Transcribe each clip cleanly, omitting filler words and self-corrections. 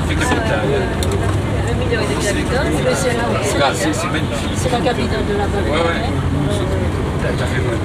ça fait capitale. 2 millions et demi d'habitants, mais c'est là où C'est magnifique. c'est la capitale de la vallée. Ouais. Tout à fait vrai.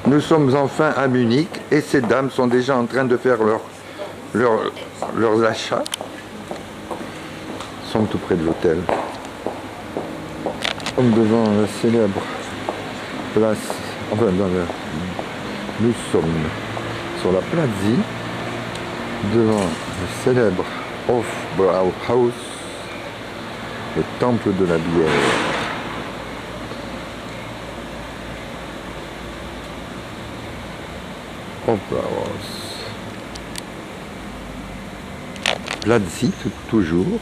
Nous sommes enfin à Munich et ces dames sont déjà en train de faire leurs achats. Ils sont tout près de l'hôtel. Comme devant la célèbre place, nous sommes sur la Platzi, devant le célèbre Hofbrauhaus, le temple de la bière. Hofbrauhaus. Platzi, toujours.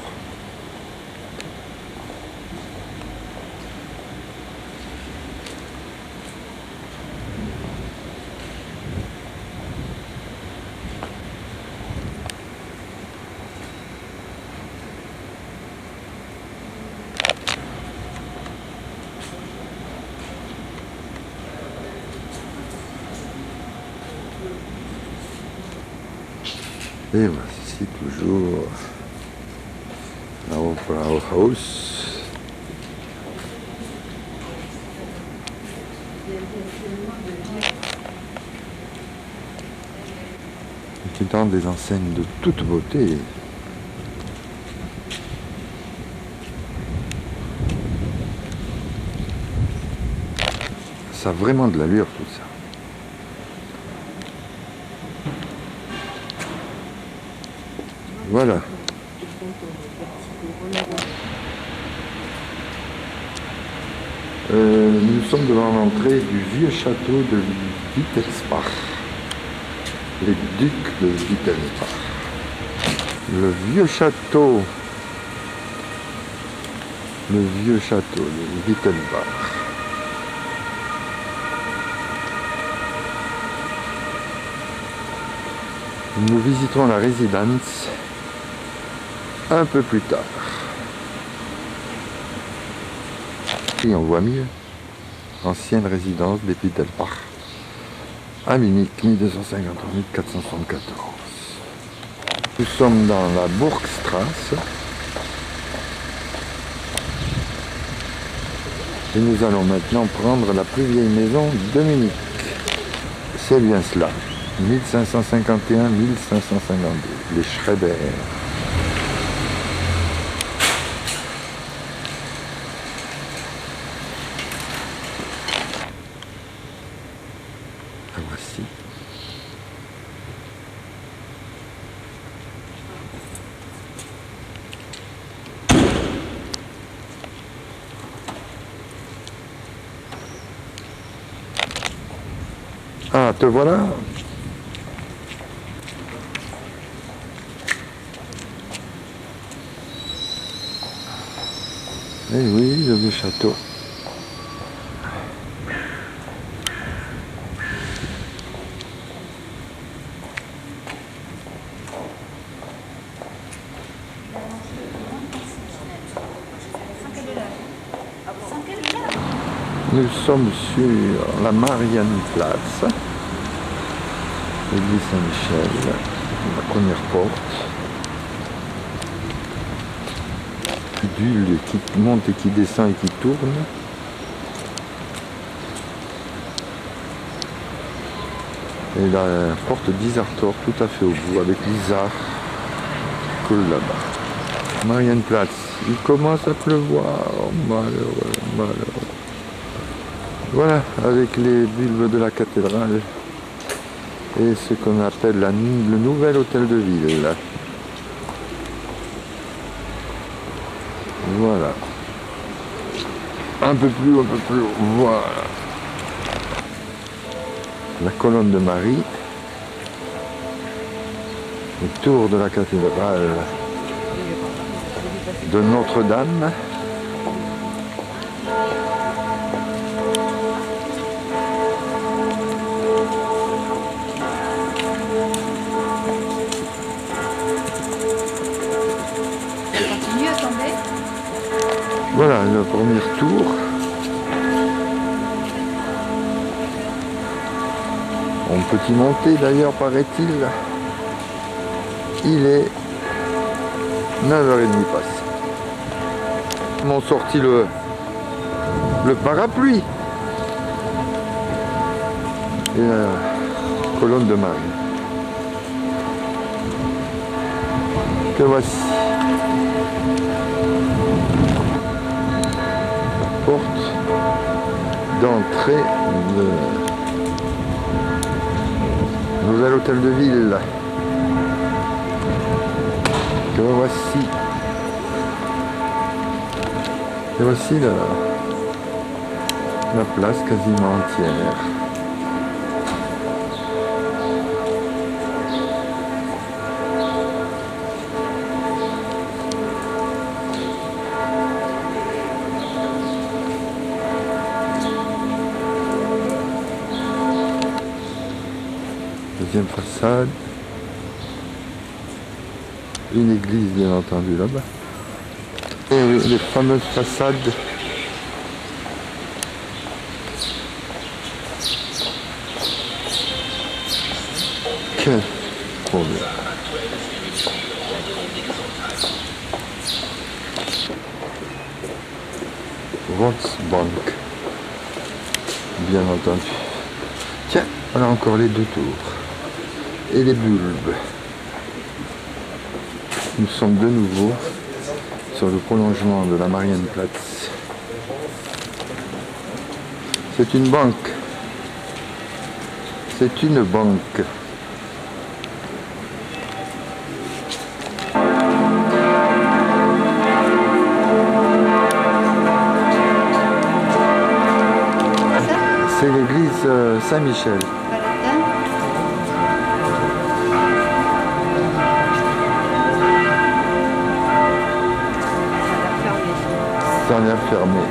Et voici toujours la Hofbrauhaus. Qui tend des enseignes de toute beauté. Ça a vraiment de l'allure tout ça. Voilà. Nous sommes devant l'entrée du vieux château de Wittelsbach. Les ducs de Wittelsbach. Le vieux château. Le vieux château de Wittelsbach. Nous visiterons la résidence un peu plus tard. Et on voit mieux. Ancienne résidence des Wittelsbach. À Munich, 1250-1474. Nous sommes dans la Burgstrasse. Et nous allons maintenant prendre la plus vieille maison de Munich. C'est bien cela. 1551-1552. Les Schreiber. La voici. Ah, te voilà. Eh oui, le vieux château. Nous sommes sur la Mariannplatz, l'église Saint-Michel, la première porte. Bulle qui monte et qui descend et qui tourne. Et la porte d'Isartor tout à fait au bout avec l'Isar qui coule là-bas. Mariannplatz, il commence à pleuvoir. Oh, malheureux, malheureux. Voilà, avec les bulbes de la cathédrale et ce qu'on appelle le nouvel hôtel de ville. Voilà. Un peu plus haut, voilà. La colonne de Marie. Les tours de la cathédrale de Notre-Dame. Continue à tomber. Voilà le premier tour. On peut y monter d'ailleurs, paraît-il. Il est 9h30 passe. Ils m'ont sorti le parapluie. Et la colonne de Marie. Que voici. Porte d'entrée de nouvel hôtel de ville. Que voici. Et voici la place quasiment entière. Deuxième façade. Une église bien entendu là-bas. Et les fameuses façades que problème. Volksbank, bien entendu. Tiens, voilà encore les deux tours et les bulbes. Nous sommes de nouveau sur le prolongement de la Marienplatz. C'est une banque. C'est une banque. C'est l'église Saint-Michel. Dernière fermée.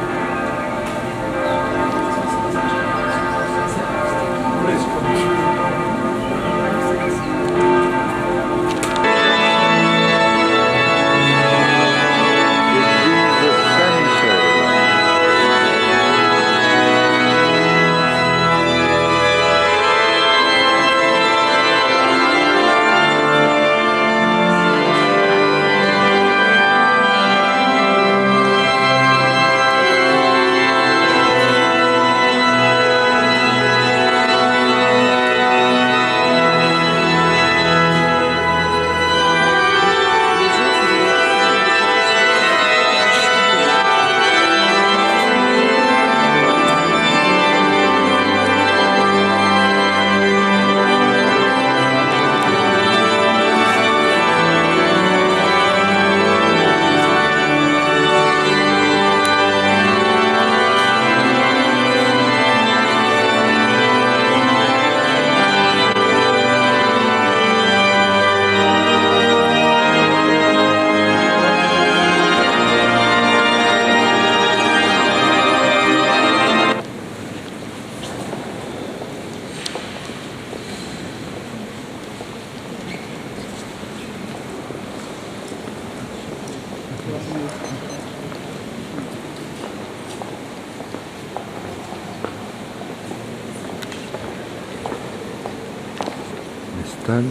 Stade.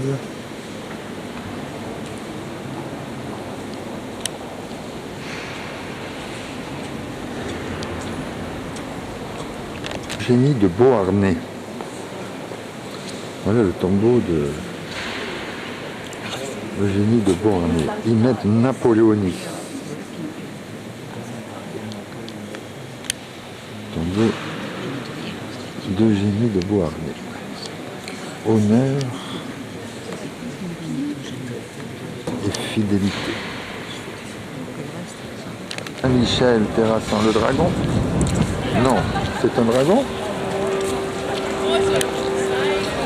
Eugénie de Beauharnais. Voilà le tombeau de Eugénie de Beauharnais. Ils mettent napoléonique. Tombeau d'Eugénie de Beauharnais. Honneur et fidélité. Saint-Michel terrassant le dragon. Non, c'est un dragon.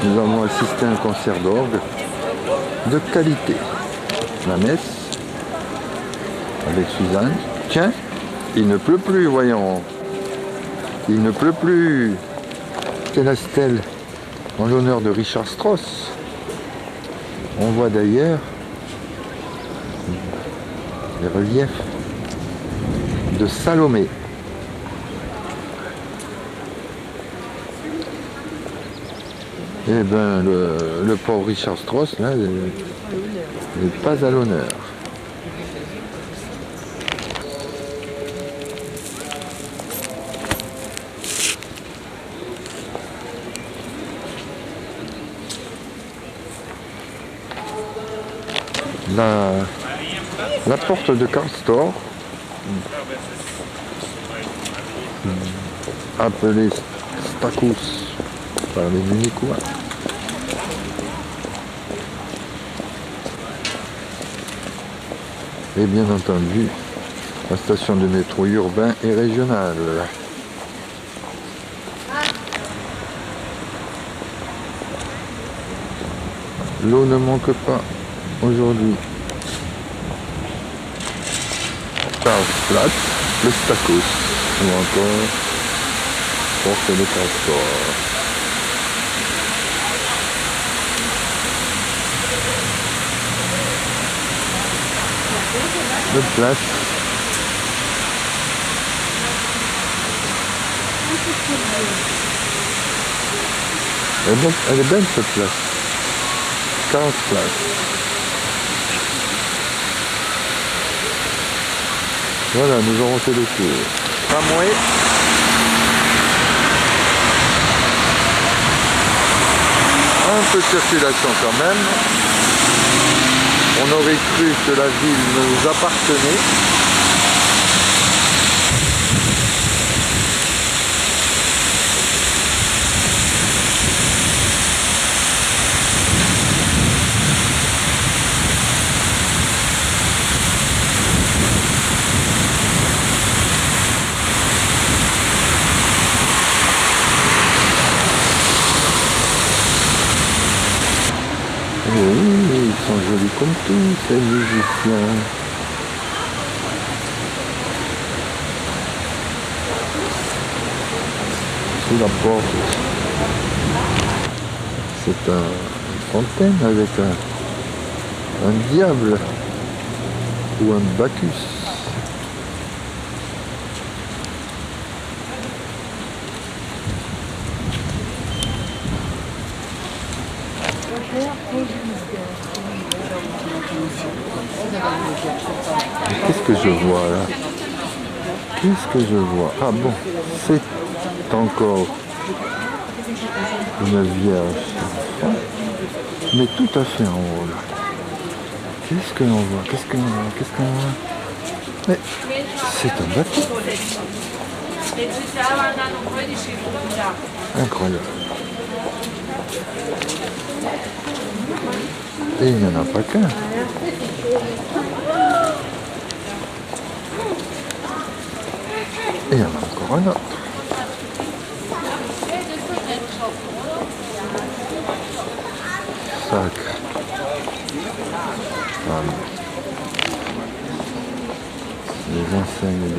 Nous avons assisté à un concert d'orgue de qualité. La messe avec Suzanne. Tiens, il ne pleut plus, voyons. Il ne pleut plus. C'est la stèle en l'honneur de Richard Strauss. On voit d'ailleurs les reliefs de Salomé. Eh bien, le pauvre Richard Strauss, là, n'est pas à l'honneur. La porte de Karl Storr, appelée Stacus par les Munichois, et bien entendu la station de métro urbain et régional. L'eau ne manque pas aujourd'hui. Karlsplatz, le Stacus, ou encore porte de Karl Storr. De place. Elle est belle cette place. Karlsplatz. Voilà, nous aurons fait le tour. Tramway. Un peu de circulation quand même. On aurait cru que la ville nous appartenait. Oui, ils sont jolis comme tous ces musiciens. Sous la porte, c'est une fontaine avec un diable ou un Bacchus. Qu'est-ce que je vois là? Qu'est-ce que je vois? Ah bon, c'est encore une vierge, mais tout à fait en haut là. Qu'est-ce que l'on voit? Qu'est-ce que l'on voit? Qu'est-ce qu'on voit? Mais c'est un bateau. Incroyable. Et il n'y en a pas qu'un. Et il y en a encore un autre. Sacre. Voilà. Les enseignes.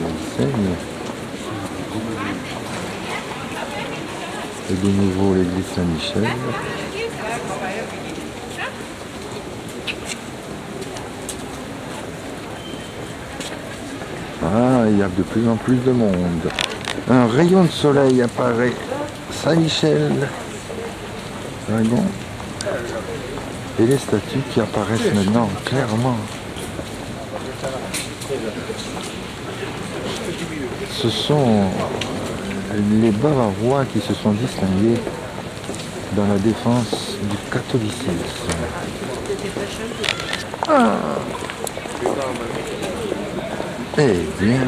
Et de nouveau l'église Saint-Michel. Ah, il y a de plus en plus de monde. Un rayon de soleil apparaît. Saint-Michel, dragon. Et les statues qui apparaissent maintenant, clairement. Ce sont les Bavarois qui se sont distingués dans la défense du catholicisme. Ah. Eh bien,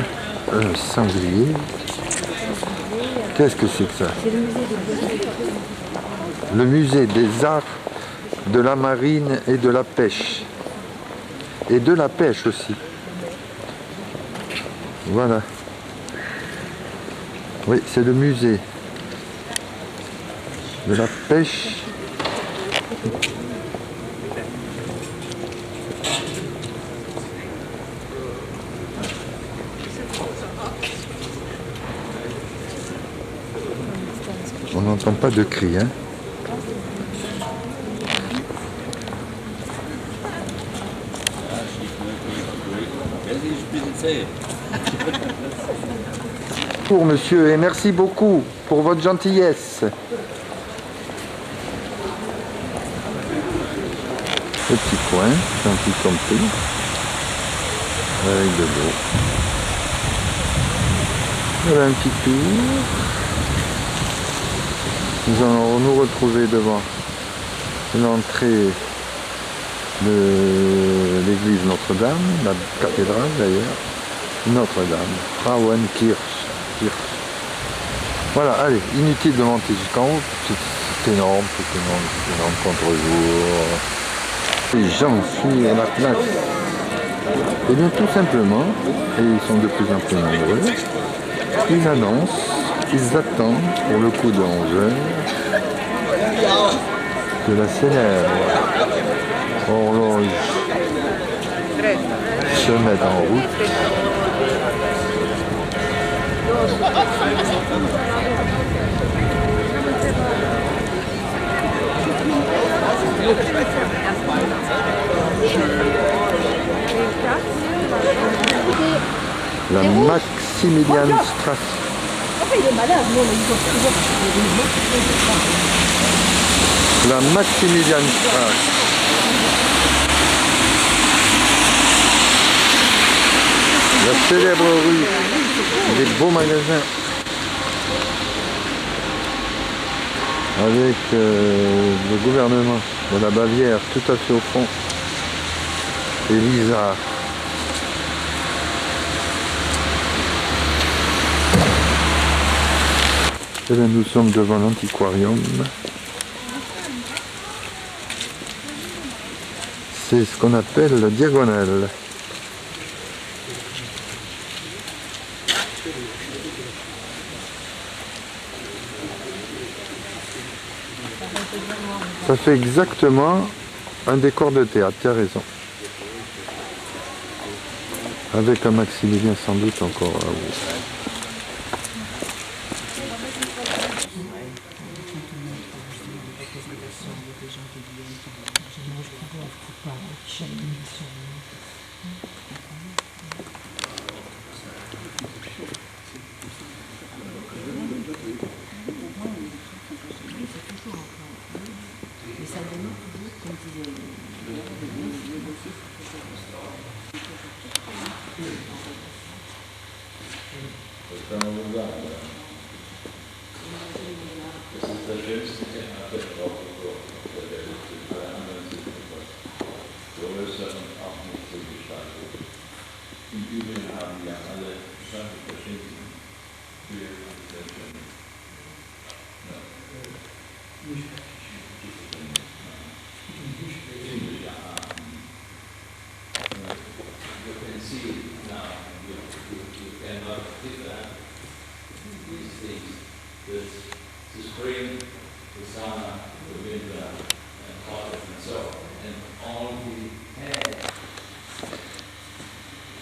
un sanglier Qu'est-ce que c'est que ça? C'est le musée de Le musée des arts de la marine et de la pêche. Et de la pêche aussi. Voilà. Oui, c'est le musée de la pêche. On n'entend pas de cris, hein. Pour monsieur, et merci beaucoup pour votre gentillesse. Petit coin, gentil compris, avec de l'eau. Voilà un petit tour. Nous allons nous retrouver devant l'entrée de l'église Notre-Dame, la cathédrale d'ailleurs, Notre-Dame, Frauenkirche. Voilà, allez, inutile de monter jusqu'en haut, c'est énorme, contre-jour. Les gens suivent à la place. Et bien tout simplement, et ils sont de plus en plus nombreux, ils annoncent, ils attendent pour le coup de 11h que la célèbre horloge se mette en route. La Maximilianstraße. La Maximilianstraße. La célèbre rue des beaux magasins avec le gouvernement de la Bavière tout à fait au fond et Lisa. Et là nous sommes devant l'antiquarium. C'est ce qu'on appelle la diagonale. Ça fait exactement un décor de théâtre, tu as raison. Avec un Maximilien sans doute encore à haut.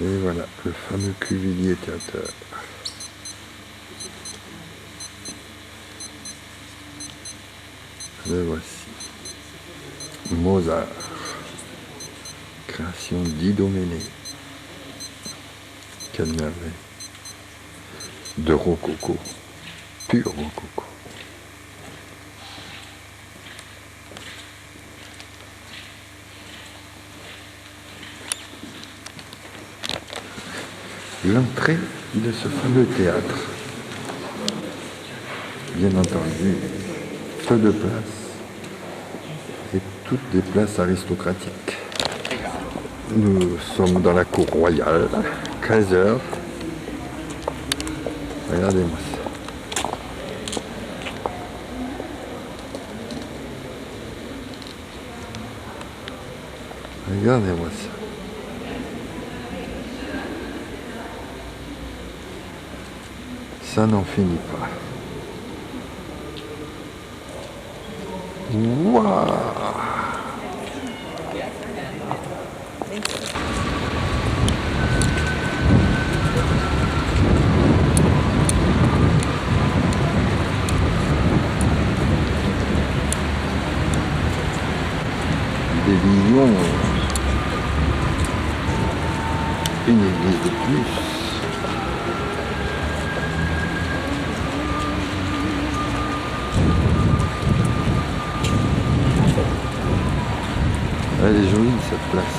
Et voilà, le fameux Cuvillier Théâtre. Le voici. Mozart. Création d'Idoménée. Quelle merveille. De rococo. Pur rococo. L'entrée de ce fameux théâtre. Bien entendu, peu de place et toutes des places aristocratiques. Nous sommes dans la cour royale, 15 h. Regardez-moi ça. Regardez-moi ça. Ça n'en finit pas. Waouh! Des millions. Une église de plus. Elle est jolie cette place.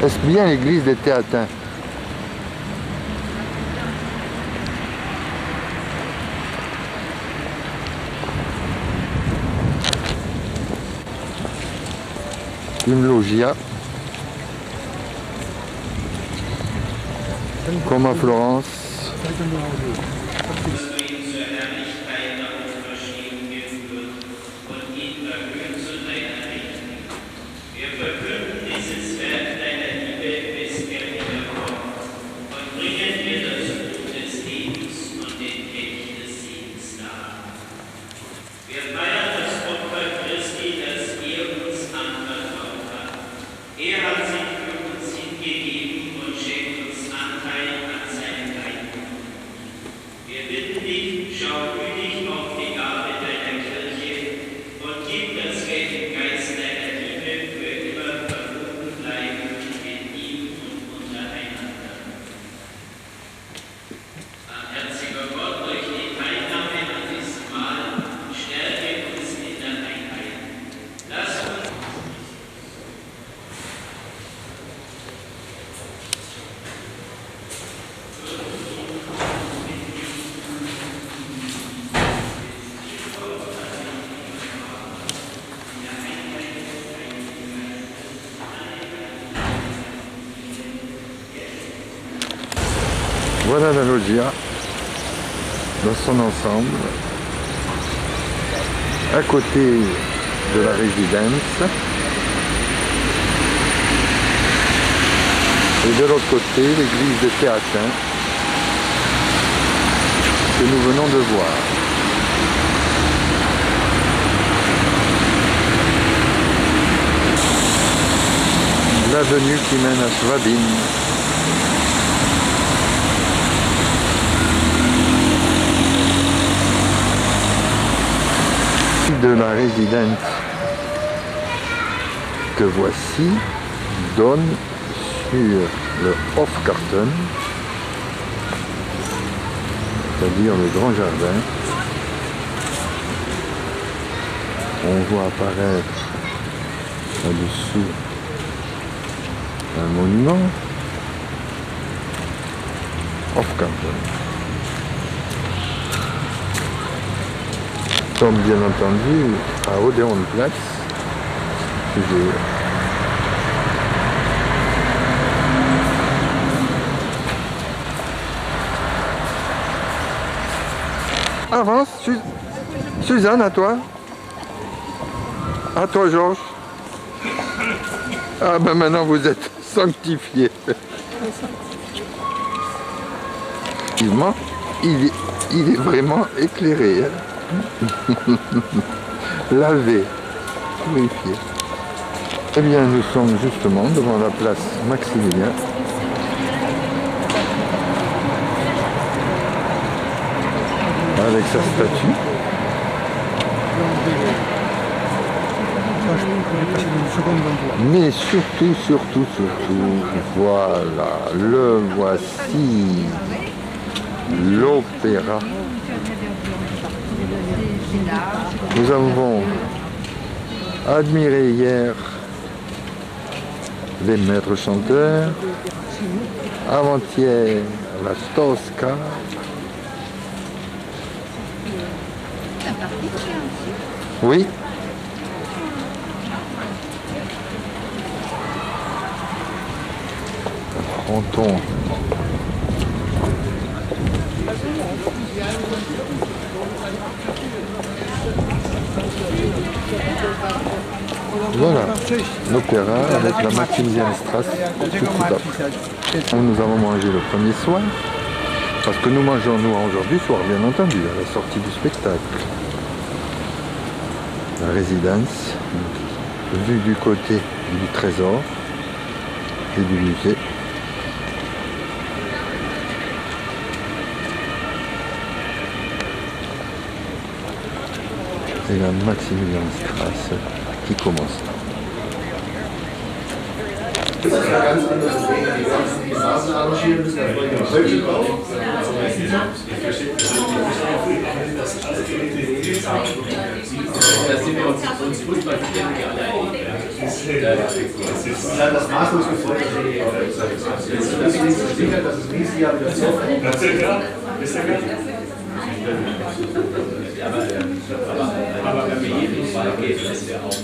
Est-ce bien l'église des Théatins? Une loggia, comme à Florence. Voilà la loggia dans son ensemble, à côté de la résidence, et de l'autre côté l'église des Théatins que nous venons de voir. L'avenue qui mène à Schwabing. De la résidence que voici donne sur le Hofgarten, c'est-à-dire le grand jardin. On voit apparaître là-dessous un monument, Hofgarten. Comme bien entendu à Odeonplatz, avance, Suzanne, à toi. À toi, Georges. Ah ben maintenant vous êtes sanctifiés. Effectivement, il est vraiment éclairé. Hein. Lavé, purifié. Eh bien, nous sommes justement devant la place Maximilien. Avec sa statue. Mais surtout, voilà, le voici, l'opéra. Nous avons admiré hier les maîtres chanteurs, avant-hier la Tosca. Oui. Fronton. Voilà, l'opéra avec la Maximilianstrasse tout après. Nous avons mangé le premier soir, parce que nous mangeons nous aujourd'hui soir, bien entendu, à la sortie du spectacle. La résidence, vue du côté du trésor et du musée. Et la Maximilianstrasse qui commence là. Das maßlos gefreut. Das ist nächstes Jahr wieder so. Aber wenn wir jeden Fall geben, das wäre auch.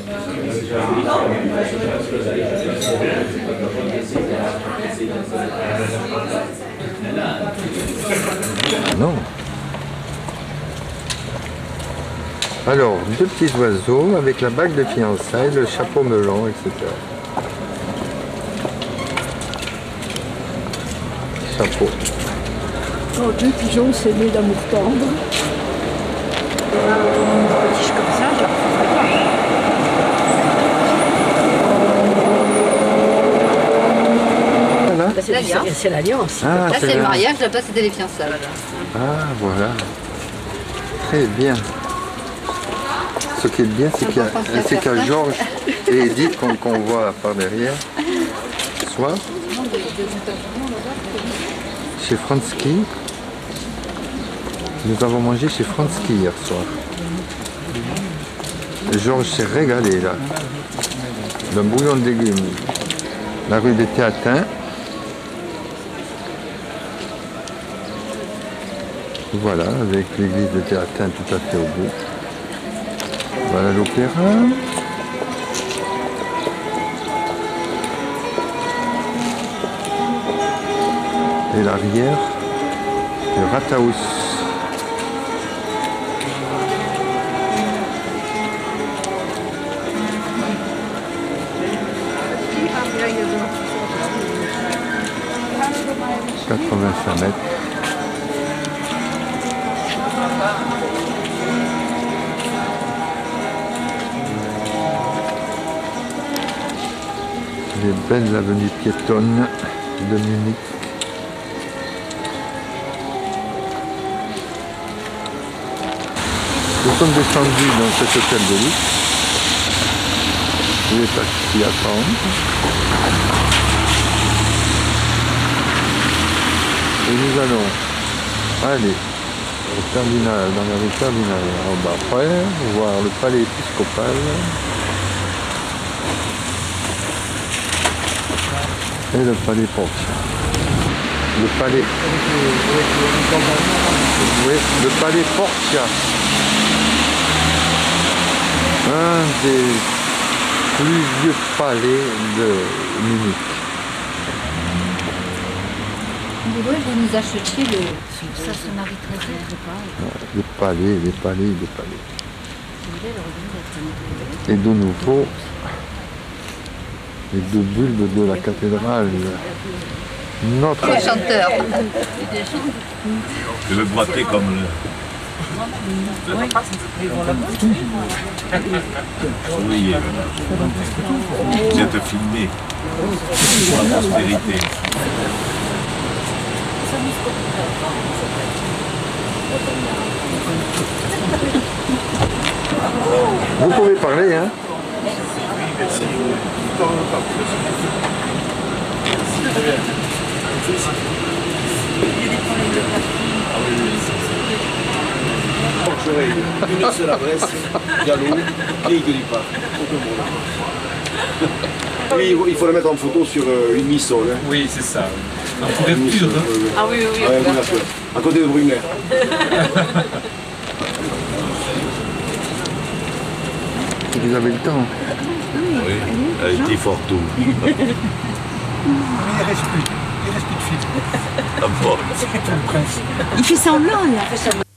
Non. Alors, deux petits oiseaux avec la bague de fiançailles, le chapeau melon, etc. Chapeau. Oh, deux pigeons s'aimer d'amour tendre. Petit comme ça, je la referai pas. Voilà. C'est l'alliance. C'est l'alliance. Ah, Là, c'est le là. mariage, là-bas, c'était les fiançailles. Ah, voilà. Très bien. Ce qui est bien, c'est qu'il y a Georges et Edith qu'on voit par derrière. Ce soir. Chez Fransky. Nous avons mangé chez Fransky hier soir. Georges s'est régalé là. D'un bouillon de légumes. La rue des Théatins. Voilà, avec l'église de Théatin tout à fait au bout. Voilà l'opéra. Et l'arrière, le Rathaus. « 85 mètres. Les belles avenues piétonnes de Munich. Nous sommes descendus dans cet hôtel de luxe. Les taxis attendent. Et nous allons aller au terminal, dans la rue Terminal, en bas après, voir le palais épiscopal. Et le palais Portia. Le palais. Oui, le palais Portia. Un des plus vieux palais de Munich. On voudrait que vous nous achetiez le... Ça se marie très bien, je crois. Les palais. Et de nouveau, les deux bulbes de la cathédrale. Notre Le chanteur. Je veux boiter comme le. Oui, vous êtes filmé pour la postérité. Vous pouvez parler, hein? Merci. Une seule adresse, Gallo, Ligue du Parc. Oui, il faut la mettre en photo sur une mi-sol. Hein. Oui, c'est ça. En couverture. Hein. Ah oui, oui, oui. Ah, ouais, couverture. À côté de Brunet. Vous avez le temps. Oui, elle était fort tout. Mais il reste plus de fil. Ah bon. C'est tout le principe. Il fait semblant là.